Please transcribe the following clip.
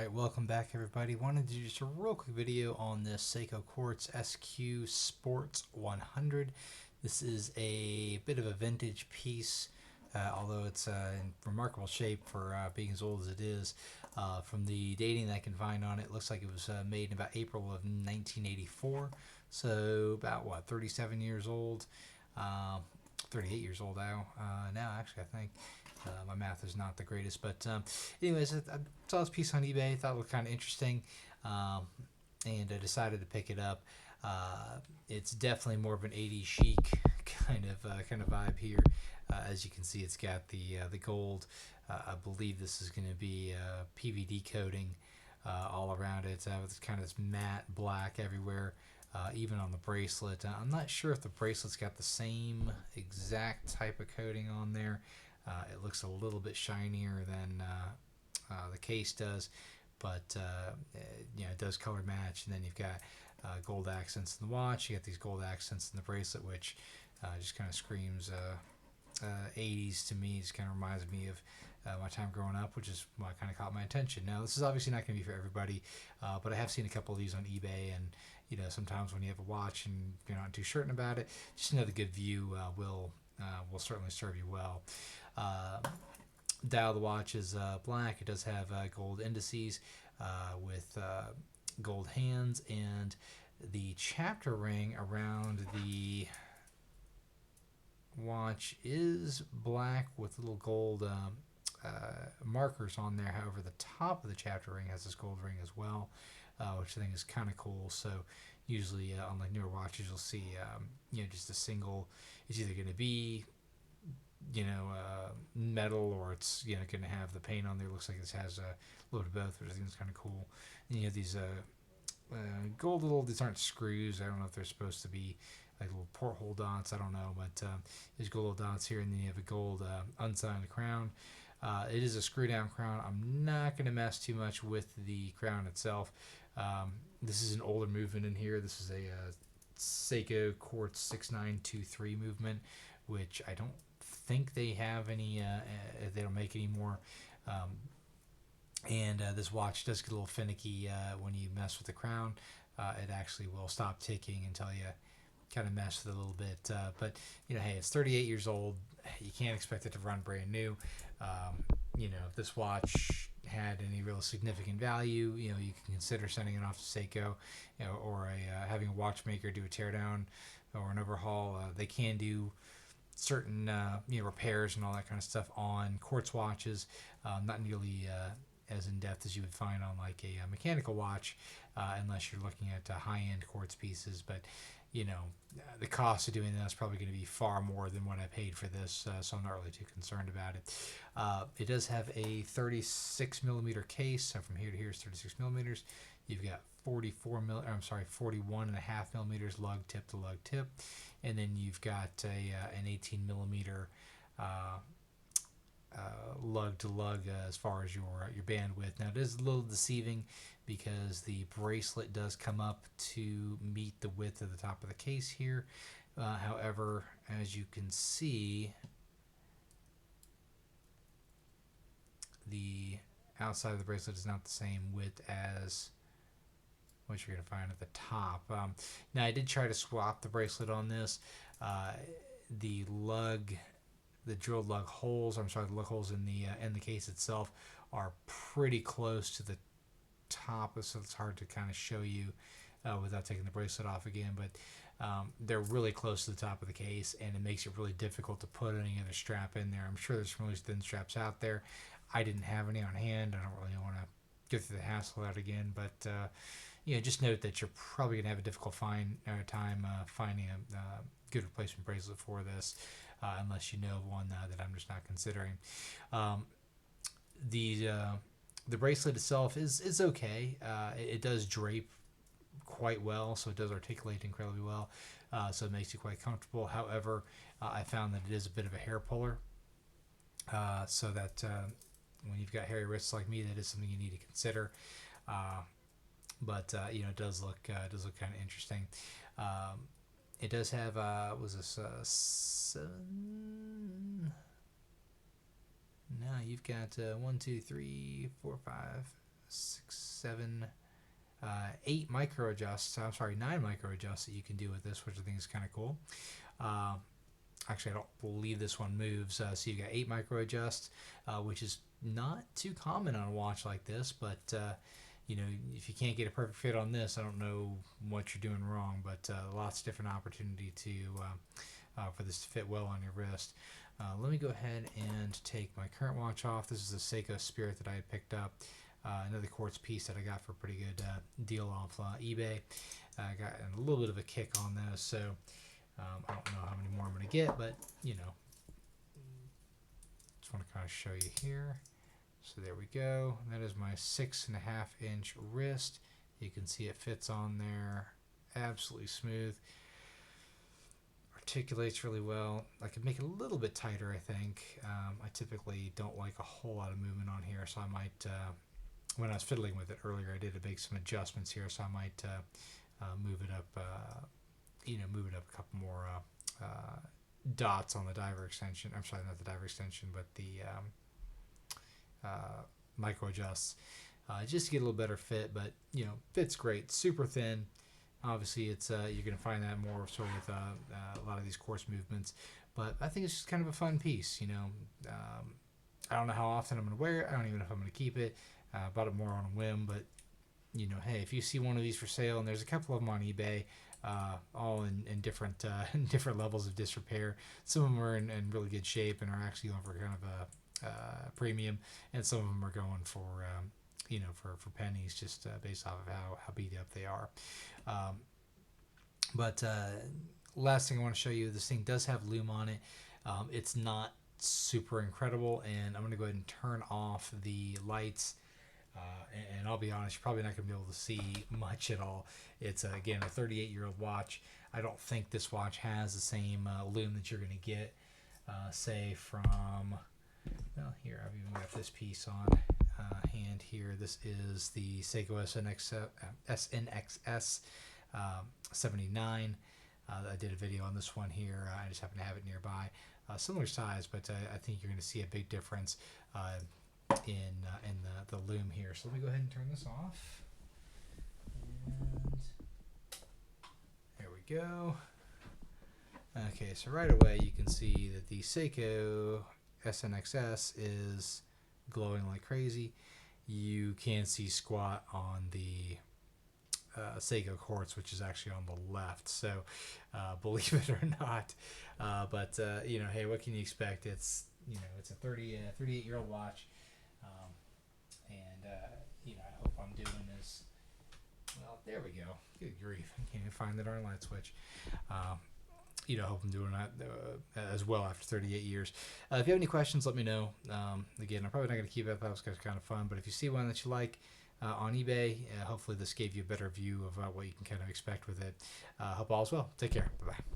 Alright, welcome back everybody. Wanted to do just a real quick video on this Seiko Quartz SQ Sports 100. This is a bit of a vintage piece, although it's in remarkable shape for being as old as it is. From the dating that I can find on it, looks like it was made in about April of 1984. So about, 37 years old. 38 years old now, actually, I think. My math is not the greatest, but anyways, I saw this piece on eBay, thought it looked kind of interesting, and I decided to pick it up. It's definitely more of an 80s chic kind of vibe here. As you can see, it's got the gold. I believe this is going to be PVD coating all around it. It's kind of this matte black everywhere. Even on the bracelet. I'm not sure if the bracelet's got the same exact type of coating on there. It looks a little bit shinier than the case does, but it does color match. And then you've got gold accents in the watch. You got these gold accents in the bracelet, which just kind of screams 80s to me. Just kind of reminds me of my time growing up, which is what kind of caught my attention. Now, this is obviously not going to be for everybody, but I have seen a couple of these on eBay, and sometimes when you have a watch and you're not too certain about it, just another good view will certainly serve you well. Dial of the watch is black. It does have gold indices with gold hands, and the chapter ring around the watch is black with little gold markers on there. However, the top of the chapter ring has this gold ring as well, which I think is kind of cool. So usually on like newer watches, you'll see just a single. It's either going to be metal, or it's going to have the paint on there. Looks like this has a little bit of both, which I think is kind of cool. And you have these gold little. These aren't screws. I don't know if they're supposed to be like little porthole dots. I don't know, but there's gold little dots here, and then you have a gold unsigned crown. It is a screw down crown. I'm not going to mess too much with the crown itself. This is an older movement in here. This is a Seiko Quartz 6923 movement, which I don't think they have any, they don't make anymore. And this watch does get a little finicky when you mess with the crown. It actually will stop ticking until you kind of mess with it a little bit. But hey, it's 38 years old. You can't expect it to run brand new. If this watch had any real significant value, you can consider sending it off to Seiko, or having a watchmaker do a teardown or an overhaul. They can do certain repairs and all that kind of stuff on quartz watches, not nearly as in depth as you would find on like a mechanical watch, unless you're looking at high-end quartz pieces. But the cost of doing that is probably going to be far more than what I paid for this, so I'm not really too concerned about it. It does have a 36 millimeter case, so from here to here is 36 millimeters. You've got 41.5 millimeters lug tip to lug tip, and then you've got an 18 millimeter lug to lug as far as your bandwidth. Now, it is a little deceiving because the bracelet does come up to meet the width of the top of the case here. However, as you can see, the outside of the bracelet is not the same width as what you're going to find at the top. Now, I did try to swap the bracelet on this. The drilled lug holes, the lug holes in the case itself are pretty close to the top, so it's hard to kind of show you without taking the bracelet off again, but they're really close to the top of the case, and it makes it really difficult to put any other strap in there. I'm sure there's some really thin straps out there. I didn't have any on hand. I don't really want to go through the hassle of that again, but just note that you're probably going to have a difficult time finding a good replacement bracelet for this, unless you know of one that I'm just not considering. The bracelet itself is okay. It does drape quite well, so it does articulate incredibly well, so it makes you quite comfortable. However, I found that it is a bit of a hair puller, so that when you've got hairy wrists like me, that is something you need to consider. But it does look kind of interesting. It does have was this 7? No, you've got 1, 2, 3, 4, 5, 6, 7, 8 micro adjusts. I'm sorry, 9 micro adjusts that you can do with this, which I think is kind of cool. Actually, I don't believe this one moves. So you got 8 micro adjusts, which is not too common on a watch like this, but you know, if you can't get a perfect fit on this, I don't know what you're doing wrong, but lots of different opportunity to for this to fit well on your wrist. Let me go ahead and take my current watch off. This is a Seiko Spirit that I had picked up. Another quartz piece that I got for a pretty good deal off eBay. I got a little bit of a kick on those, so I don't know how many more I'm going to get, but you know, just want to kind of show you here. So there we go. That is my 6.5 inch wrist. You can see it fits on there, absolutely smooth. Articulates really well. I could make it a little bit tighter, I think. I typically don't like a whole lot of movement on here, so I might, when I was fiddling with it earlier, I did make some adjustments here, so I might move it up, move it up a couple more dots on the diver extension. I'm sorry, not the diver extension, but the micro adjusts, just to get a little better fit. But you know, fits great, super thin. Obviously, it's you're going to find that more sort of with a lot of these quartz movements, but I think it's just kind of a fun piece. You know, I don't know how often I'm going to wear it. I don't even know if I'm going to keep it. Bought it more on a whim, but you know, hey, if you see one of these for sale, and there's a couple of them on eBay, all in different different levels of disrepair. Some of them are in really good shape and are actually going for kind of a premium, and some of them are going for you know, for pennies, just based off of how beat up they are. But last thing I want to show you, this thing does have Lume on it. It's not super incredible, and I'm going to go ahead and turn off the lights. And I'll be honest, you're probably not going to be able to see much at all. It's, again, a 38-year-old watch. I don't think this watch has the same Lume that you're going to get, say, from, well, here, I've even got this piece on hand here. This is the Seiko SNXS 79. I did a video on this one here. I just happen to have it nearby. Similar size, but I think you're going to see a big difference in the Lume here. So let me go ahead and turn this off. And there we go. Okay, so right away you can see that the Seiko SNXS is glowing like crazy. You can see squat on the Seiko Quartz, which is actually on the left. So believe it or not, but you know, hey, what can you expect? It's, you know, it's a 38-year-old watch, and you know, I hope I'm doing this well. There we go. Good grief, I can't even find the darn light switch. You know, I hope I'm doing that as well after 38 years. If you have any questions, let me know. Again, I'm probably not going to keep it up. That was kind of fun. But if you see one that you like on eBay, hopefully this gave you a better view of what you can kind of expect with it. Hope all is well. Take care. Bye-bye.